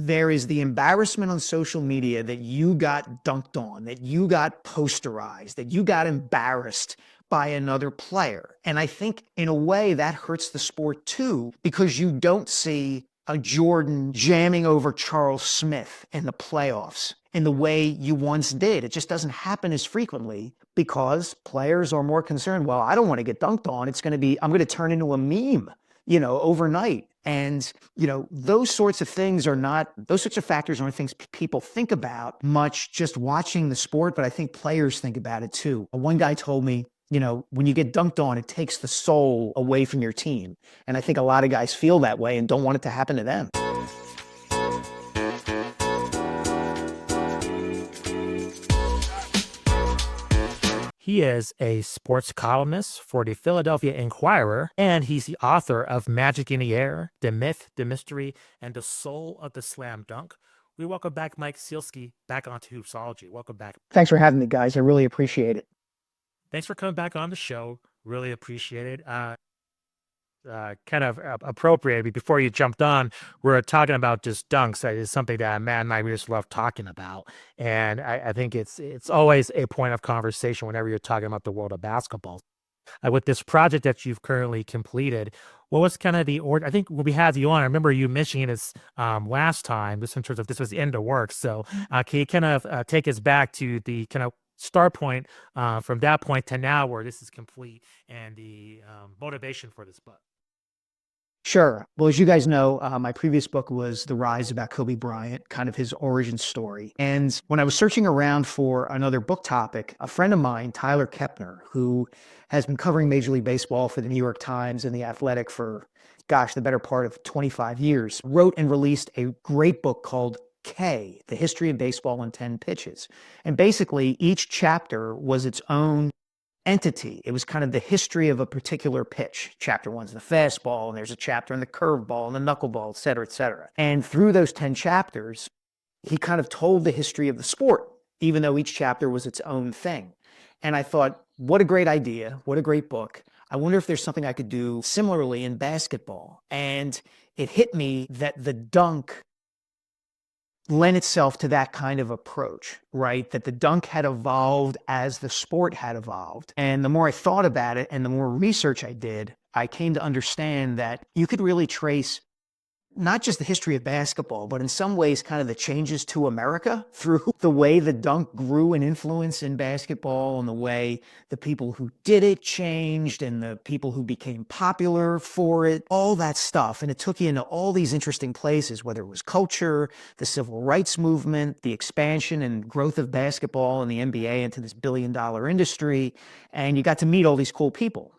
there is the embarrassment on social media that you got dunked on, that you got posterized, that you got embarrassed by another player. And I think in a way that hurts the sport too, because you don't see a Jordan jamming over Charles Smith in the playoffs in the way you once did. It just doesn't happen as frequently because players are more concerned. Well, I don't want to get dunked on. I'm going to turn into a meme, overnight. And, those sorts of factors aren't things people think about much just watching the sport, but I think players think about it too. One guy told me, when you get dunked on, it takes the soul away from your team. And I think a lot of guys feel that way and don't want it to happen to them. He is a sports columnist for the Philadelphia Inquirer, and he's the author of Magic in the Air, The Myth, the Mystery, and the Soul of the Slam Dunk. We welcome back Mike Sielski back onto Hoopsology. Welcome back. Thanks for having me, guys. I really appreciate it. Thanks for coming back on the show. Really appreciate it. Kind of appropriate. Before you jumped on, we're talking about just dunks. It's something that Matt and I just love talking about, and I think it's always a point of conversation whenever you're talking about the world of basketball. With this project that you've currently completed, what was kind of the order? I think when we had you on, I remember you mentioning this last time, just in terms of this was in the works. So can you kind of take us back to the kind of start point from that point to now where this is complete and the motivation for this book? Sure. Well, as you guys know, my previous book was The Rise about Kobe Bryant, kind of his origin story. And when I was searching around for another book topic, a friend of mine, Tyler Kepner, who has been covering Major League Baseball for the New York Times and The Athletic for, the better part of 25 years, wrote and released a great book called K, The History of Baseball in 10 Pitches. And basically, each chapter was its own entity. It was kind of the history of a particular pitch. Chapter one's the fastball, and there's a chapter on the curveball and the knuckleball, et cetera, et cetera. And through those 10 chapters, he kind of told the history of the sport, even though each chapter was its own thing. And I thought, what a great idea. What a great book. I wonder if there's something I could do similarly in basketball. And it hit me that the dunk lent itself to that kind of approach, right? That the dunk had evolved as the sport had evolved. And the more I thought about it and the more research I did, I came to understand that you could really trace not just the history of basketball, but in some ways kind of the changes to America through the way the dunk grew in influence in basketball and the way the people who did it changed and the people who became popular for it, all that stuff. And it took you into all these interesting places, whether it was culture, the civil rights movement, the expansion and growth of basketball and the NBA into this billion-dollar industry. And you got to meet all these cool people,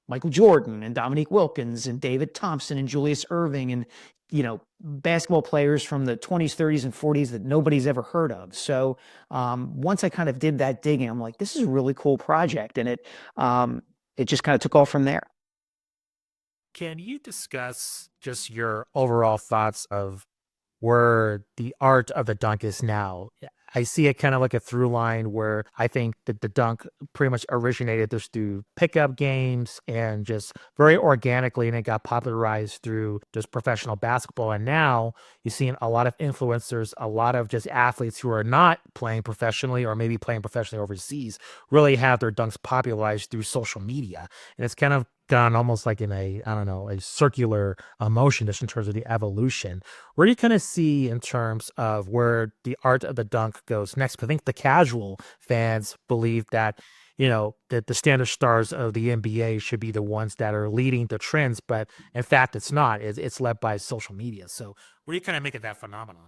Michael Jordan and Dominique Wilkins and David Thompson and Julius Erving and, basketball players from the 20s, 30s, and 40s that nobody's ever heard of. So once I kind of did that digging, I'm like, this is a really cool project. And it just kind of took off from there. Can you discuss just your overall thoughts of where the art of the dunk is now? I see it kind of like a through line where I think that the dunk pretty much originated just through pickup games and just very organically, and it got popularized through just professional basketball. And now you're seeing a lot of influencers, a lot of just athletes who are not playing professionally or maybe playing professionally overseas really have their dunks popularized through social media. And it's kind of done almost like in a circular motion just in terms of the evolution. Where do you kind of see in terms of where the art of the dunk goes next? I think the casual fans believe that, that the standard stars of the NBA should be the ones that are leading the trends, but in fact, it's not. It's led by social media. So what do you kind of make of that phenomenon?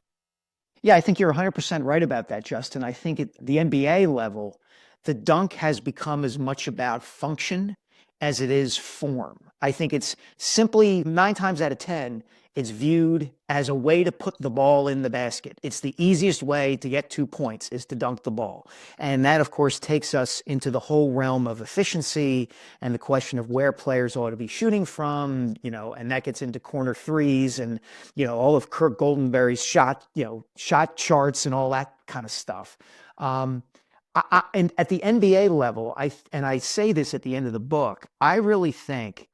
Yeah, I think you're 100% right about that, Justin. I think at the NBA level, the dunk has become as much about function as it is form. I think it's simply 9 times out of 10, it's viewed as a way to put the ball in the basket. It's the easiest way to get 2 points is to dunk the ball. And that, of course, takes us into the whole realm of efficiency and the question of where players ought to be shooting from, and that gets into corner threes and, all of Kirk Goldenberry's shot charts and all that kind of stuff. And at the NBA level, I say this at the end of the book, I really think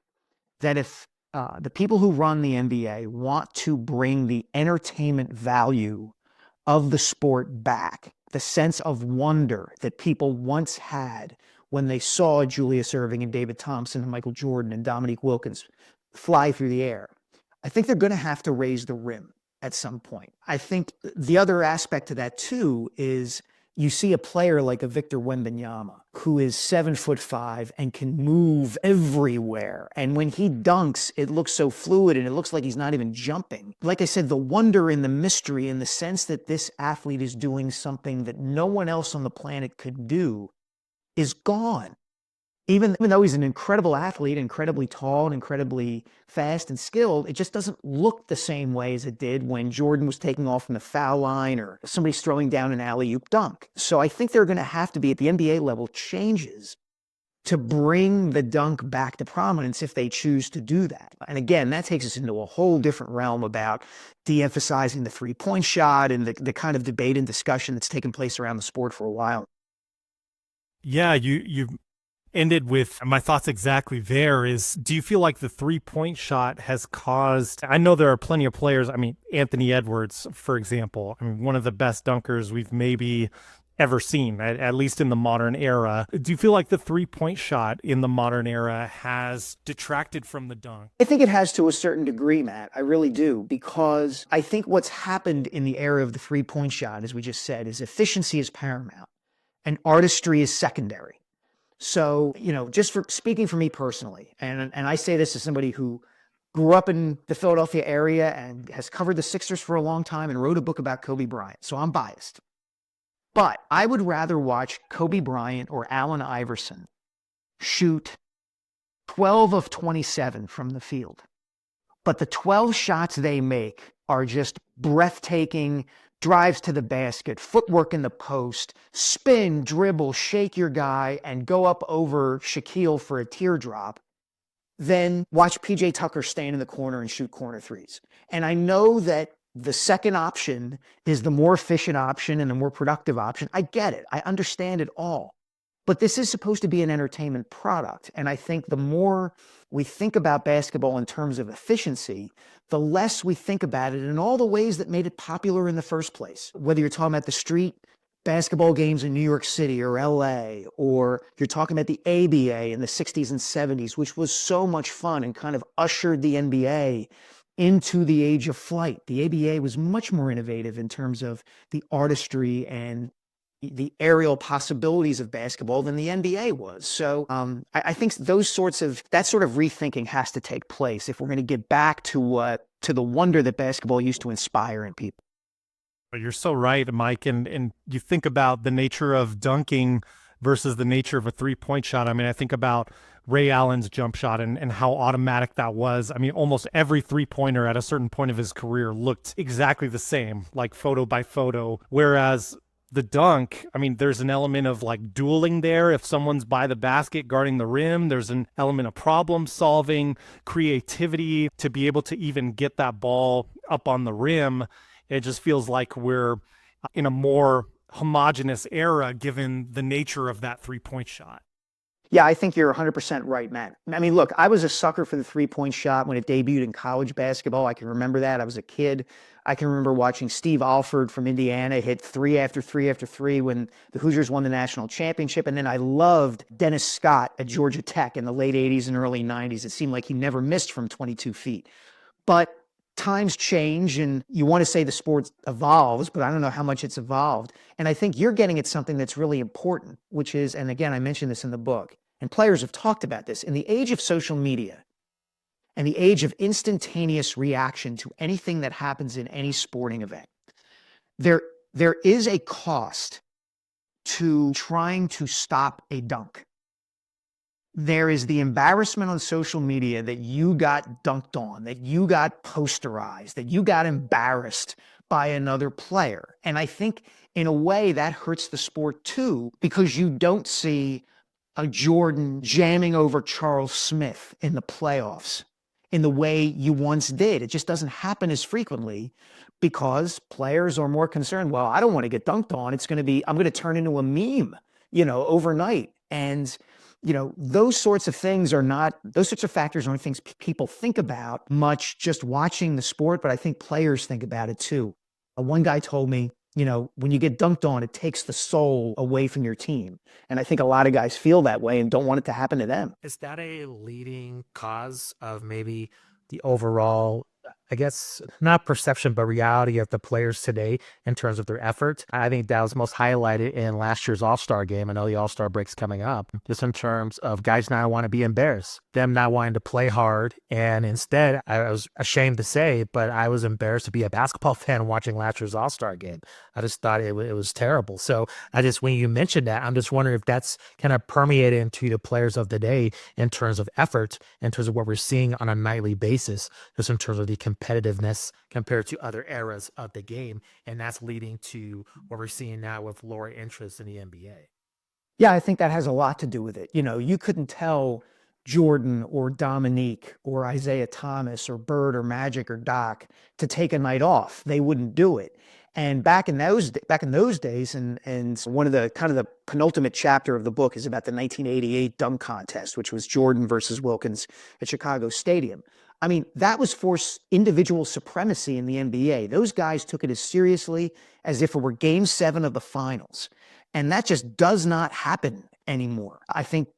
that if The people who run the NBA want to bring the entertainment value of the sport back, the sense of wonder that people once had when they saw Julius Erving and David Thompson and Michael Jordan and Dominique Wilkins fly through the air. I think they're going to have to raise the rim at some point. I think the other aspect to that too is you see a player like a Victor Wembanyama, who is 7'5" and can move everywhere. And when he dunks, it looks so fluid and it looks like he's not even jumping. Like I said, the wonder and the mystery in the sense that this athlete is doing something that no one else on the planet could do is gone. Even though he's an incredible athlete, incredibly tall and incredibly fast and skilled, it just doesn't look the same way as it did when Jordan was taking off from the foul line or somebody's throwing down an alley-oop dunk. So I think they're going to have to be, at the NBA level, changes to bring the dunk back to prominence if they choose to do that. And again, that takes us into a whole different realm about de-emphasizing the three-point shot and the kind of debate and discussion that's taken place around the sport for a while. Yeah, you ended with my thoughts exactly there is, do you feel like the three-point shot has caused, I know there are plenty of players, I mean, Anthony Edwards, for example, I mean, one of the best dunkers we've maybe ever seen, at least in the modern era. Do you feel like the three-point shot in the modern era has detracted from the dunk? I think it has to a certain degree, Matt. I really do, because I think what's happened in the era of the three-point shot, as we just said, is efficiency is paramount and artistry is secondary. So, just for speaking for me personally, and I say this as somebody who grew up in the Philadelphia area and has covered the Sixers for a long time and wrote a book about Kobe Bryant. So I'm biased. But I would rather watch Kobe Bryant or Allen Iverson shoot 12 of 27 from the field. But the 12 shots they make are just breathtaking, drives to the basket, footwork in the post, spin, dribble, shake your guy, and go up over Shaquille for a teardrop, then watch PJ Tucker stand in the corner and shoot corner threes. And I know that the second option is the more efficient option and the more productive option. I get it. I understand it all. But this is supposed to be an entertainment product. And I think the more we think about basketball in terms of efficiency, the less we think about it in all the ways that made it popular in the first place. Whether you're talking about the street basketball games in New York City or LA, or you're talking about the ABA in the 60s and 70s, which was so much fun and kind of ushered the NBA into the age of flight. The ABA was much more innovative in terms of the artistry and the aerial possibilities of basketball than the NBA was. So I think that sort of rethinking has to take place if we're going to get back to the wonder that basketball used to inspire in people. You're so right, Mike. And you think about the nature of dunking versus the nature of a three-point shot. I mean, I think about Ray Allen's jump shot and how automatic that was. I mean, almost every three-pointer at a certain point of his career looked exactly the same, like photo by photo. Whereas the dunk, I mean, there's an element of like dueling there. If someone's by the basket guarding the rim, there's an element of problem solving, creativity to be able to even get that ball up on the rim. It just feels like we're in a more homogenous era given the nature of that three-point shot. Yeah, I think you're 100% right, Matt. I mean, look, I was a sucker for the three-point shot when it debuted in college basketball. I can remember that. I was a kid. I can remember watching Steve Alford from Indiana hit three after three after three when the Hoosiers won the national championship. And then I loved Dennis Scott at Georgia Tech in the late 80s and early 90s. It seemed like he never missed from 22 feet. But times change and you want to say the sport evolves, but I don't know how much it's evolved. And I think you're getting at something that's really important, which is, and again, I mentioned this in the book, and players have talked about this, in the age of social media and the age of instantaneous reaction to anything that happens in any sporting event, there is a cost to trying to stop a dunk. There is the embarrassment on social media that you got dunked on, that you got posterized, that you got embarrassed by another player. And I think in a way that hurts the sport too, because you don't see a Jordan jamming over Charles Smith in the playoffs in the way you once did. It just doesn't happen as frequently because players are more concerned, well, I don't want to get dunked on. I'm going to turn into a meme, overnight. And those sorts of things are not, those sorts of factors aren't things people think about much just watching the sport, but I think players think about it too. One guy told me, when you get dunked on, it takes the soul away from your team. And I think a lot of guys feel that way and don't want it to happen to them. Is that a leading cause of maybe the overall, I guess, not perception, but reality of the players today in terms of their effort? I think that was most highlighted in last year's All-Star game. I know the All-Star break's coming up, just in terms of guys not want to be embarrassed, them not wanting to play hard. And instead, I was ashamed to say, but I was embarrassed to be a basketball fan watching last year's All-Star game. I just thought it was terrible. So when you mentioned that, I'm just wondering if that's kind of permeated into the players of the day in terms of effort, in terms of what we're seeing on a nightly basis, just in terms of the competitiveness compared to other eras of the game. And that's leading to what we're seeing now with lower interest in the NBA. Yeah, I think that has a lot to do with it. You couldn't tell Jordan or Dominique or Isaiah Thomas or Bird or Magic or Doc to take a night off. They wouldn't do it. And back in those days, and one of the kind of the penultimate chapter of the book is about the 1988 dunk contest, which was Jordan versus Wilkins at Chicago Stadium. I mean, that was for individual supremacy in the NBA. Those guys took it as seriously as if it were Game 7 of the finals. And that just does not happen anymore. I think,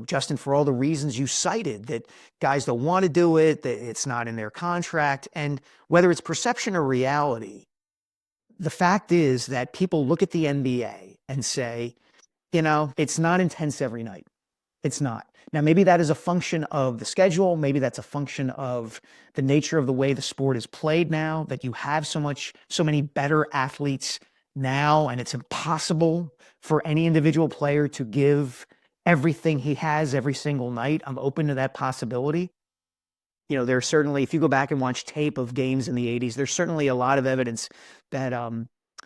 Justin, for all the reasons you cited, that guys don't want to do it, that it's not in their contract, and whether it's perception or reality, the fact is that people look at the NBA and say, it's not intense every night. It's not. Now, maybe that is a function of the schedule. Maybe that's a function of the nature of the way the sport is played now, that you have so many better athletes now, and it's impossible for any individual player to give everything he has every single night. I'm open to that possibility. There's certainly, if you go back and watch tape of games in the 80s, there's certainly a lot of evidence that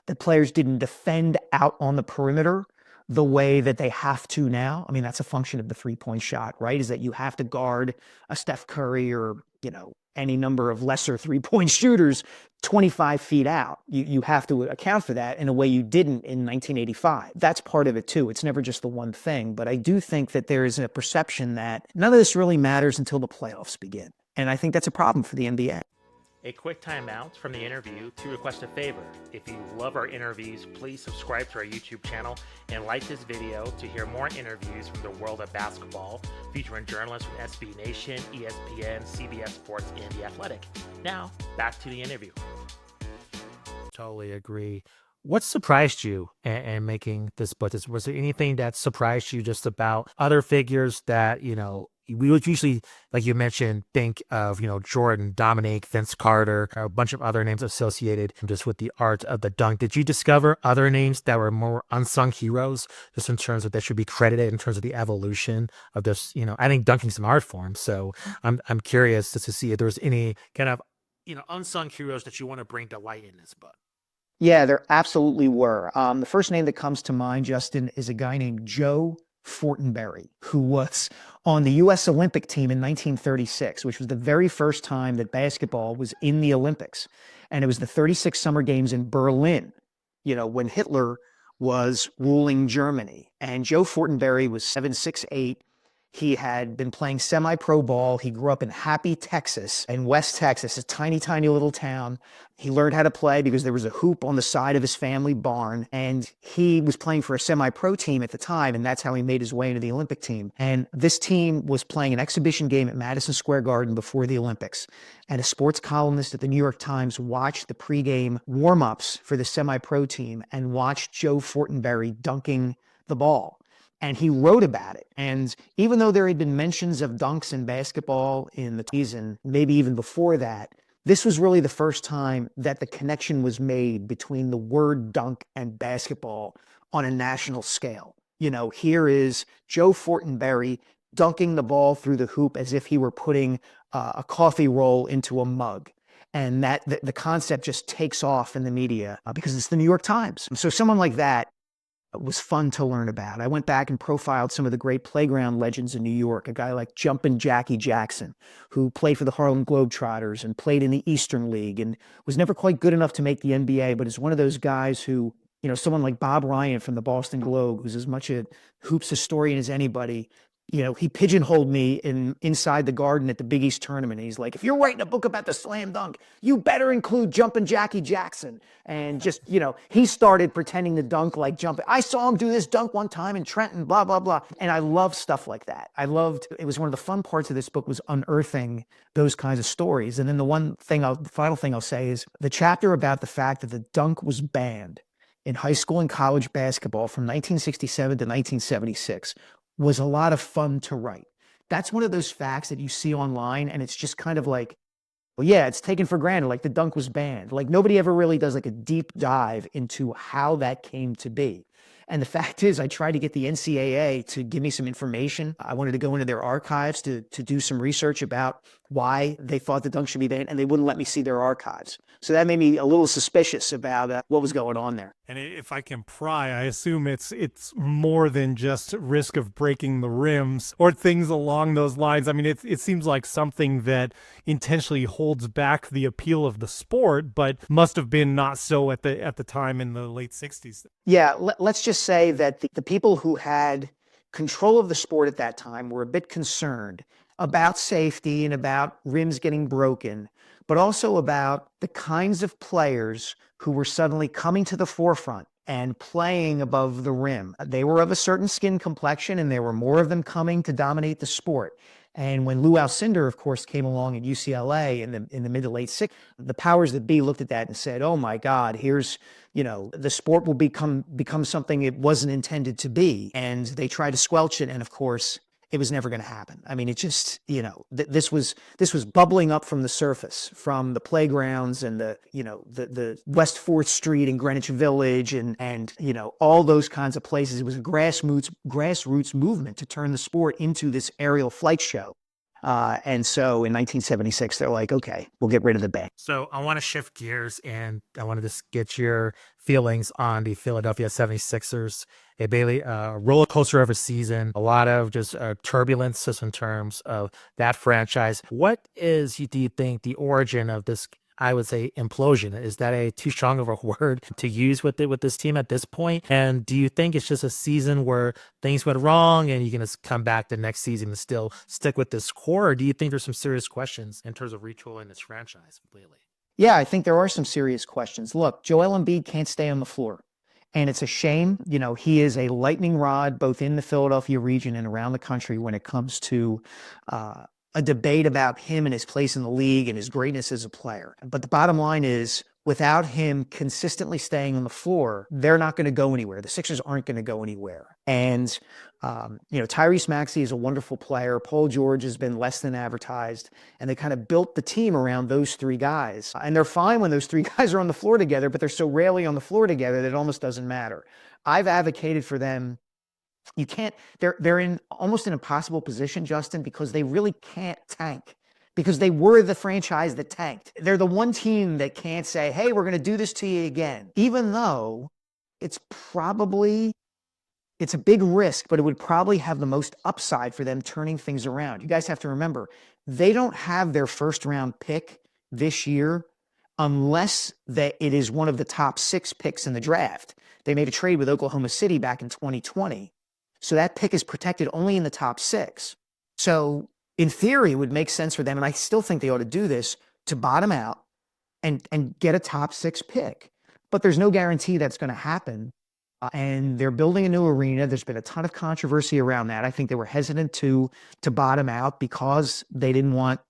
that players didn't defend out on the perimeter the way that they have to now. I mean, that's a function of the three-point shot, right? Is that you have to guard a Steph Curry or, any number of lesser three-point shooters 25 feet out. You have to account for that in a way you didn't in 1985. That's part of it too. It's never just the one thing. But I do think that there is a perception that none of this really matters until the playoffs begin. And I think that's a problem for the NBA. A quick timeout from the interview to request a favor. If you love our interviews, please subscribe to our YouTube channel and like this video to hear more interviews from the world of basketball, featuring journalists from SB Nation, ESPN, CBS Sports, and The Athletic. Now, back to the interview. Totally agree. What surprised you in making this book? Was there anything that surprised you just about other figures that, we would usually, like you mentioned, think of, Jordan, Dominique, Vince Carter, a bunch of other names associated just with the art of the dunk. Did you discover other names that were more unsung heroes, just in terms of that should be credited in terms of the evolution of this? I think dunking's an art form. So I'm curious just to see if there's any kind of, unsung heroes that you want to bring to light in this book. Yeah, there absolutely were. The first name that comes to mind, Justin, is a guy named Joe Fortenberry, who was on the U.S. Olympic team in 1936, which was the very first time that basketball was in the Olympics. And it was the 36 Summer Games in Berlin, when Hitler was ruling Germany. And Joe Fortenberry was 7'6'8". He had been playing semi-pro ball. He grew up in Happy, Texas, in West Texas, a tiny, tiny little town. He learned how to play because there was a hoop on the side of his family barn, and he was playing for a semi-pro team at the time, and that's how he made his way into the Olympic team. And this team was playing an exhibition game at Madison Square Garden before the Olympics. And a sports columnist at the New York Times watched the pregame warm-ups for the semi-pro team and watched Joe Fortenberry dunking the ball. And he wrote about it. And even though there had been mentions of dunks in basketball in the season, maybe even before that, this was really the first time that the connection was made between the word dunk and basketball on a national scale. Here is Joe Fortenberry dunking the ball through the hoop as if he were putting a coffee roll into a mug. And that the concept just takes off in the media because it's the New York Times. So someone like that was fun to learn about. I went back and profiled some of the great playground legends in New York, a guy like Jumpin' Jackie Jackson, who played for the Harlem Globetrotters and played in the Eastern League and was never quite good enough to make the NBA, but is one of those guys who, someone like Bob Ryan from the Boston Globe, who's as much a hoops historian as anybody, he pigeonholed me inside the Garden at the Big East tournament. He's like, if you're writing a book about the slam dunk, you better include Jumpin' Jackie Jackson. And just, he started pretending to dunk like jumping. I saw him do this dunk one time in Trenton, blah, blah, blah. And I love stuff like that. It was one of the fun parts of this book was unearthing those kinds of stories. And then the final thing I'll say is the chapter about the fact that the dunk was banned in high school and college basketball from 1967 to 1976 was a lot of fun to write. That's one of those facts that you see online, and it's just kind of like, well, yeah, it's taken for granted, like the dunk was banned. Like nobody ever really does like a deep dive into how that came to be. And the fact is, I tried to get the NCAA to give me some information. I wanted to go into their archives to do some research about why they thought the dunk should be banned, and they wouldn't let me see their archives. So that made me a little suspicious about what was going on there. And if I can pry, I assume it's more than just risk of breaking the rims or things along those lines. I mean, it seems like something that intentionally holds back the appeal of the sport, but must have been not so at the time in the late 60s. Yeah, let's just say that the people who had control of the sport at that time were a bit concerned about safety and about rims getting broken, but also about the kinds of players who were suddenly coming to the forefront and playing above the rim. They were of a certain skin complexion, and there were more of them coming to dominate the sport. And when Lou Alcindor, of course, came along at UCLA in the mid to late 60s, the powers that be looked at that and said, oh my God, here's, the sport will become something it wasn't intended to be. And they tried to squelch it. And of course, it was never going to happen. I mean, it just, this was bubbling up from the surface, from the playgrounds and the West 4th Street and Greenwich Village and all those kinds of places. It was a grassroots movement to turn the sport into this aerial flight show. And so in 1976, they're like, okay, we'll get rid of the ban. So I want to shift gears, and I want to just get your feelings on the Philadelphia 76ers. A roller coaster of a season, a lot of just turbulence just in terms of that franchise. What do you think, the origin of this, I would say, implosion? Is that too strong of a word to use with this team at this point? And do you think it's just a season where things went wrong and you can just come back the next season and still stick with this core? Or do you think there's some serious questions in terms of retooling this franchise completely? Yeah, I think there are some serious questions. Look, Joel Embiid can't stay on the floor. And it's a shame. He is a lightning rod both in the Philadelphia region and around the country when it comes to a debate about him and his place in the league and his greatness as a player. But the bottom line is, without him consistently staying on the floor, they're not going to go anywhere. The Sixers aren't going to go anywhere. And, Tyrese Maxey is a wonderful player. Paul George has been less than advertised. And they kind of built the team around those three guys. And they're fine when those three guys are on the floor together, but they're so rarely on the floor together that it almost doesn't matter. I've advocated for them. They're in almost an impossible position, Justin, because they really can't tank. Because they were the franchise that tanked. They're the one team that can't say, hey, we're going to do this to you again. Even though it's a big risk, but it would probably have the most upside for them turning things around. You guys have to remember, they don't have their first round pick this year unless it is one of the top 6 picks in the draft. They made a trade with Oklahoma City back in 2020. So that pick is protected only in the top 6. So in theory, it would make sense for them, and I still think they ought to do this, to bottom out and get a top 6 pick. But there's no guarantee that's going to happen. And they're building a new arena. There's been a ton of controversy around that. I think they were hesitant to bottom out because they didn't want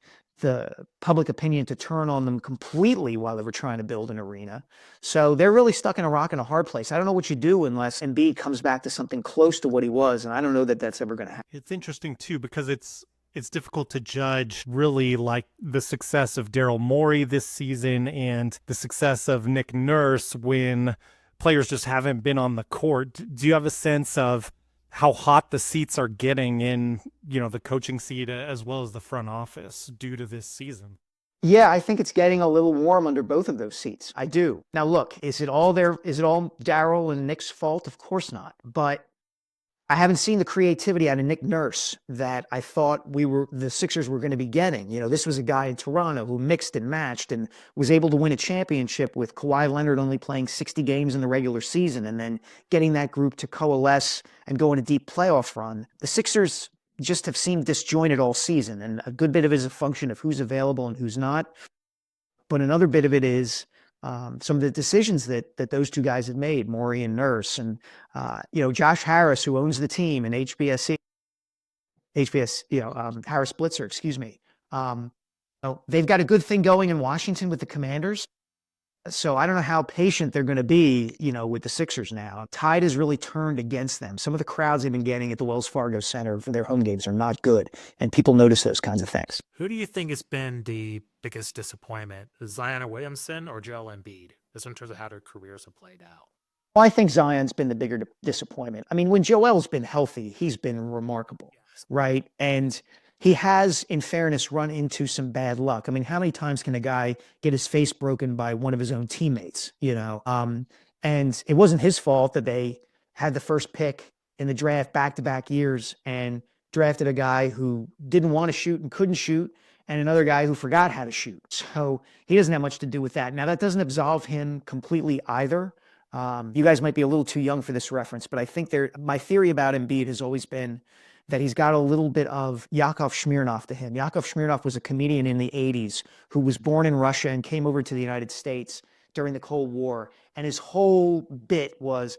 the public opinion to turn on them completely while they were trying to build an arena. So they're really stuck in a rock and a hard place. I don't know what you do unless Embiid comes back to something close to what he was, and I don't know that that's ever going to happen. It's interesting, too, because it's difficult to judge really like the success of Daryl Morey this season and the success of Nick Nurse when players just haven't been on the court. Do you have a sense of how hot the seats are getting in, the coaching seat as well as the front office due to this season? Yeah, I think it's getting a little warm under both of those seats. I do. Now, look, is it all Daryl and Nick's fault? Of course not. But I haven't seen the creativity out of Nick Nurse that I thought the Sixers were going to be getting. This was a guy in Toronto who mixed and matched and was able to win a championship with Kawhi Leonard only playing 60 games in the regular season and then getting that group to coalesce and go on a deep playoff run. The Sixers just have seemed disjointed all season. And a good bit of it is a function of who's available and who's not. But another bit of it is some of the decisions that those two guys have made, Morey and Nurse, and Josh Harris, who owns the team, and Harris Blitzer, excuse me. They've got a good thing going in Washington with the Commanders. So I don't know how patient they're going to be, with the Sixers now. Tide has really turned against them. Some of the crowds they've been getting at the Wells Fargo Center for their home games are not good, and people notice those kinds of things. Who do you think has been the biggest disappointment? Zion Williamson or Joel Embiid? Just in terms of how their careers have played out. Well, I think Zion's been the bigger disappointment. I mean, when Joel's been healthy, he's been remarkable, right? And he has, in fairness, run into some bad luck. I mean, how many times can a guy get his face broken by one of his own teammates, And it wasn't his fault that they had the first pick in the draft back-to-back years and drafted a guy who didn't want to shoot and couldn't shoot, and another guy who forgot how to shoot. So he doesn't have much to do with that. Now, that doesn't absolve him completely either. You guys might be a little too young for this reference, but I think my theory about Embiid has always been that he's got a little bit of Yakov Smirnoff to him. Yakov Smirnoff was a comedian in the 80s who was born in Russia and came over to the United States during the Cold War. And his whole bit was,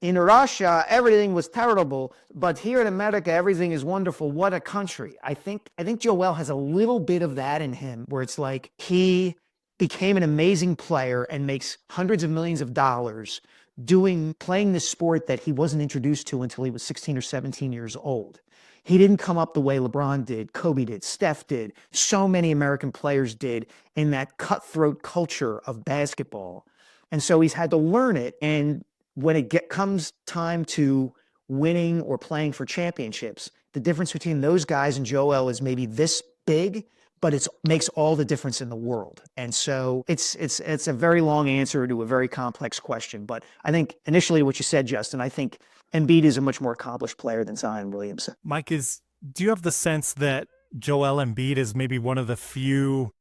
in Russia, everything was terrible, but here in America, everything is wonderful. What a country. I think Joel has a little bit of that in him, where it's like he became an amazing player and makes hundreds of millions of dollars playing this sport that he wasn't introduced to until he was 16 or 17 years old. He didn't come up the way LeBron did, Kobe did, Steph did, so many American players did in that cutthroat culture of basketball. And so he's had to learn it. And when it comes time to winning or playing for championships, the difference between those guys and Joel is maybe this big, but it makes all the difference in the world. And so it's a very long answer to a very complex question. But I think initially what you said, Justin, I think Embiid is a much more accomplished player than Zion Williamson. Mike, do you have the sense that Joel Embiid is maybe one of the few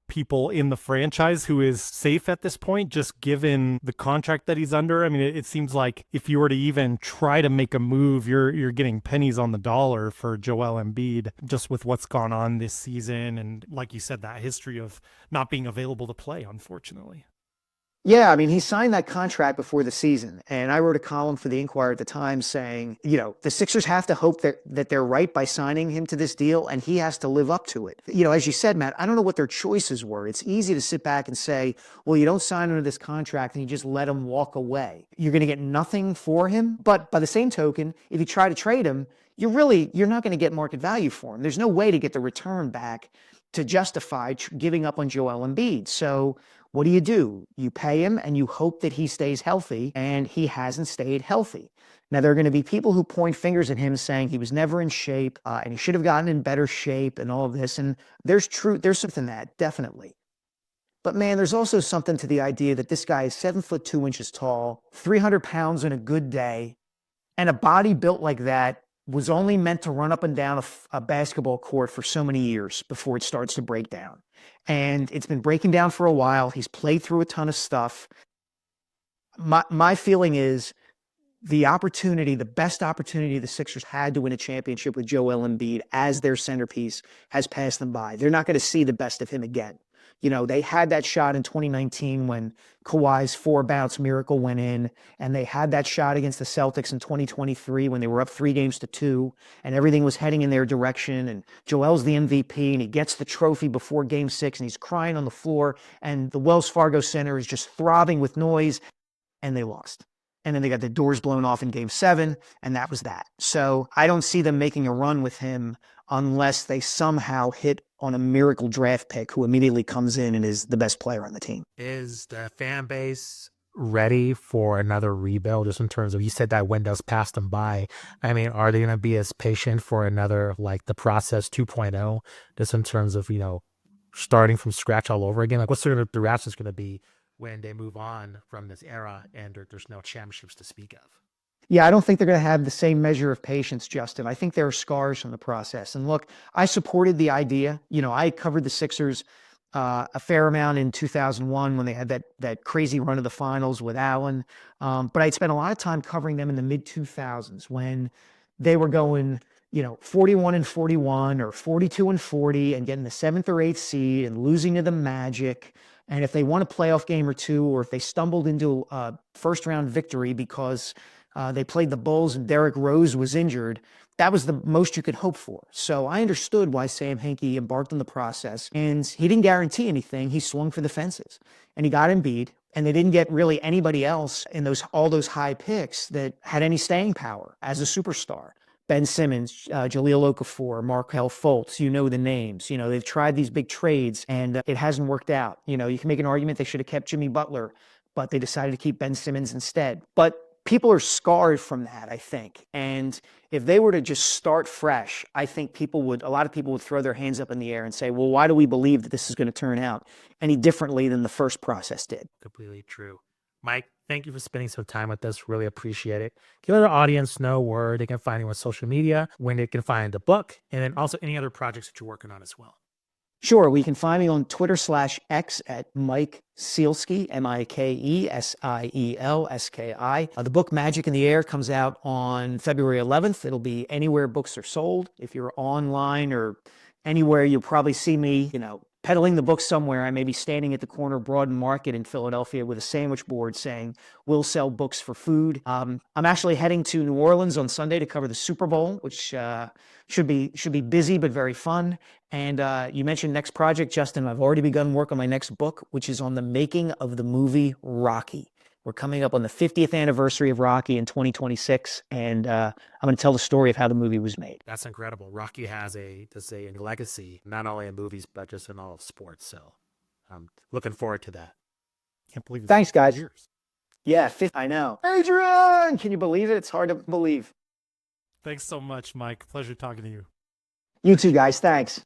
people in the franchise who is safe at this point, just given the contract that he's under? I mean, it seems like if you were to even try to make a move, you're getting pennies on the dollar for Joel Embiid, just with what's gone on this season. And like you said, that history of not being available to play, unfortunately. Yeah, I mean, he signed that contract before the season, and I wrote a column for the Inquirer at the time saying, the Sixers have to hope that they're right by signing him to this deal, and he has to live up to it. As you said, Matt, I don't know what their choices were. It's easy to sit back and say, well, you don't sign under this contract and you just let him walk away. You're going to get nothing for him, but by the same token, if you try to trade him, you're not going to get market value for him. There's no way to get the return back to justify giving up on Joel Embiid. So what do? You pay him and you hope that he stays healthy, and he hasn't stayed healthy. Now, there are going to be people who point fingers at him saying he was never in shape and he should have gotten in better shape and all of this. And there's something in that, definitely. But man, there's also something to the idea that this guy is 7'2" tall, 300 pounds in a good day, and a body built like that was only meant to run up and down a basketball court for so many years before it starts to break down. And it's been breaking down for a while. He's played through a ton of stuff. My feeling is the best opportunity the Sixers had to win a championship with Joel Embiid as their centerpiece has passed them by. They're not going to see the best of him again. They had that shot in 2019 when Kawhi's 4-bounce miracle went in, and they had that shot against the Celtics in 2023 when they were up 3-2, and everything was heading in their direction, and Joel's the MVP, and he gets the trophy before Game 6, and he's crying on the floor, and the Wells Fargo Center is just throbbing with noise, and they lost. And then they got the doors blown off in Game 7, and that was that. So I don't see them making a run with him unless they somehow hit on a miracle draft pick who immediately comes in and is the best player on the team. Is the fan base ready for another rebuild, just in terms of, you said that window's passed them by? I mean, are they going to be as patient for another, like the process 2.0, just in terms of, starting from scratch all over again? Like, what's the reaction going to be when they move on from this era and there's no championships to speak of? Yeah, I don't think they're going to have the same measure of patience, Justin. I think there are scars from the process. And look, I supported the idea. I covered the Sixers a fair amount in 2001 when they had that crazy run of the finals with Allen. But I'd spent a lot of time covering them in the mid-2000s when they were going 41 and 41 or 42 and 40 and getting the 7th or 8th seed and losing to the Magic. And if they won a playoff game or two, or if they stumbled into a first round victory because they played the Bulls and Derrick Rose was injured, that was the most you could hope for. So I understood why Sam Hinkie embarked on the process, and he didn't guarantee anything. He swung for the fences, and he got Embiid, and they didn't get really anybody else in all those high picks that had any staying power as a superstar. Ben Simmons, Jahlil Okafor, Markelle Fultz, the names. They've tried these big trades, and it hasn't worked out. You can make an argument they should have kept Jimmy Butler, but they decided to keep Ben Simmons instead. But people are scarred from that, I think. And if they were to just start fresh, I think a lot of people would throw their hands up in the air and say, well, why do we believe that this is going to turn out any differently than the first process did? Completely true. Mike, thank you for spending some time with us. Really appreciate it. Can let our audience know where they can find you on social media, when they can find the book, and then also any other projects that you're working on as well. Sure. We can find me on Twitter/X at Mike Sielski, MikeSielski. The book Magic in the Air comes out on February 11th. It'll be anywhere books are sold. If you're online or anywhere, you'll probably see me, peddling the book somewhere. I may be standing at the corner of Broad Market in Philadelphia with a sandwich board saying, we'll sell books for food. I'm actually heading to New Orleans on Sunday to cover the Super Bowl, which should be busy but very fun. And you mentioned next project, Justin. I've already begun work on my next book, which is on the making of the movie Rocky. We're coming up on the 50th anniversary of Rocky in 2026, and I'm going to tell the story of how the movie was made. That's incredible. Rocky has a legacy, not only in movies, but just in all of sports. So I'm looking forward to that. Can't believe it. Thanks, guys. Years. Yeah, I know. Adrian, can you believe it? It's hard to believe. Thanks so much, Mike. Pleasure talking to you. You too, guys. Thanks.